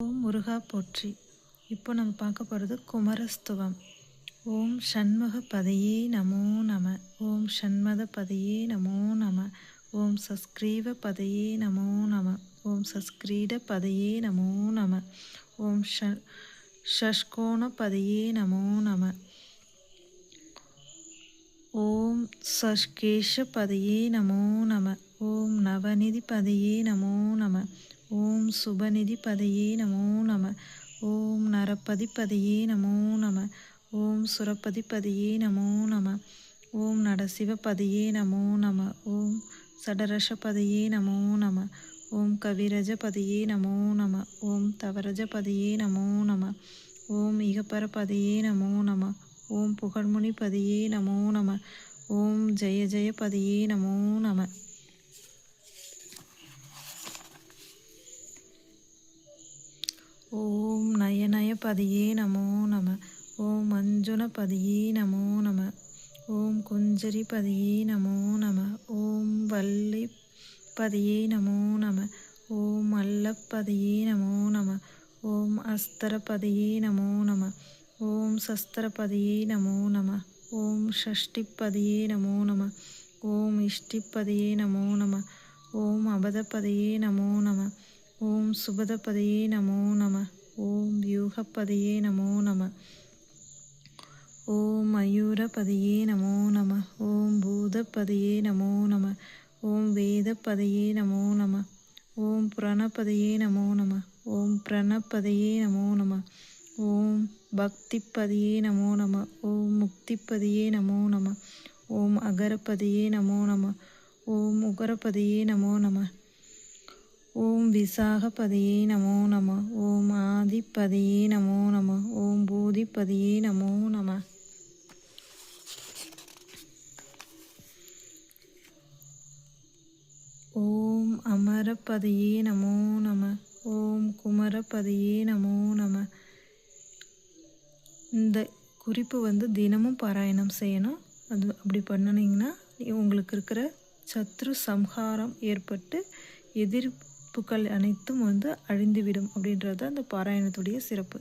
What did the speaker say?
ஓம் முருகா போற்றி. இப்போ நம்ம பார்க்க போகிறது குமரஸ்துவம். ஓம் ஷண்முக பதையே நமோ நம. ஓம் ஷண்மத பதையே நமோ நம. ஓம் சஸ்கிரீவ பதையே நமோ நம. ஓம் சஸ்கிரீட பதையே நமோ நம. ஓம் ஷஷ்கோண பதையே நமோ நம. ஓம் சஷ்கேஷ பதையே நமோ நம. ஓம் நவநிதி பதையே நமோ நம. ஓம் சுபநிதி பதையே நமோ நம. ஓம் நரபதி பதையே நமோ நம. ஓம் சுரபதி பதையே நமோ நம. ஓம் நடசிவ பதையே நமோ நம. ஓம் சடரஷ பதையே நமோ நம. ஓம் கவிரஜ பதையே நமோ நம. ஓம் தவரஜ பதையே நமோ நம. ஓம் இகப்பர பதையே நமோ நம. ஓம் புகழ்முனி பதையே நமோ நம. ஓம் ஜெய ஜெய பதையே நமோ நம. ஓம் நயநய பதியே நமோ நம. ஓம் மஞ்சுன பதியே நமோ நம. ஓம் குஞ்சரி பதியே நமோ நம. ஓம் வள்ளி பதியே நமோ நம. ஓம் அல்லப்பதியே நமோ நம. ஓம் அஸ்தர பதியே நமோ நம. ஓம் சஸ்தர பதியே நமோ நம. ஓம் ஷஷ்டிப்பதியே நமோ நம. ஓம் இஷ்டிப்பதியே நமோ நம. ஓம் அபதபதியே நமோ நம. ஓம் சுபதபதியே நமோ நம. ஓம் வியூகப்பதியே நமோ நம. ஓம் மயூரபதியே நமோ நம. ஓம் பூதபதியே நமோ நம. ஓம் வேதபதியே நமோ நம. ஓம் புரணபதியே நமோ நம. ஓம் பிரணபதியே நமோ நம. ஓம் பக்திப்பதியே நமோ நம. ஓம் முக்திப்பதியே நமோ நம. ஓம் அகரபதியே நமோ நம. ஓம் உகரபதியே நமோ நம. ஓம் விசாகபதியே நமோ நம. ஓம் ஆதிபதியே நமோ நம. ஓம் பூதிபதியே நமோ நம. ஓம் அமரபதியே நமோ நம. ஓம் குமரபதியே நமோ நம. இந்த குறிப்பு தினமும் பாராயணம் செய்யணும். அது அப்படி பண்ணினீங்கன்னா உங்களுக்கு இருக்கிற சத்ரு சம்ஹாரம் ஏற்பட்டு எதிர்ப்புகள் அனைத்தும் அழிந்துவிடும் அப்படின்றது அந்த பாராயணத்துடைய சிறப்பு.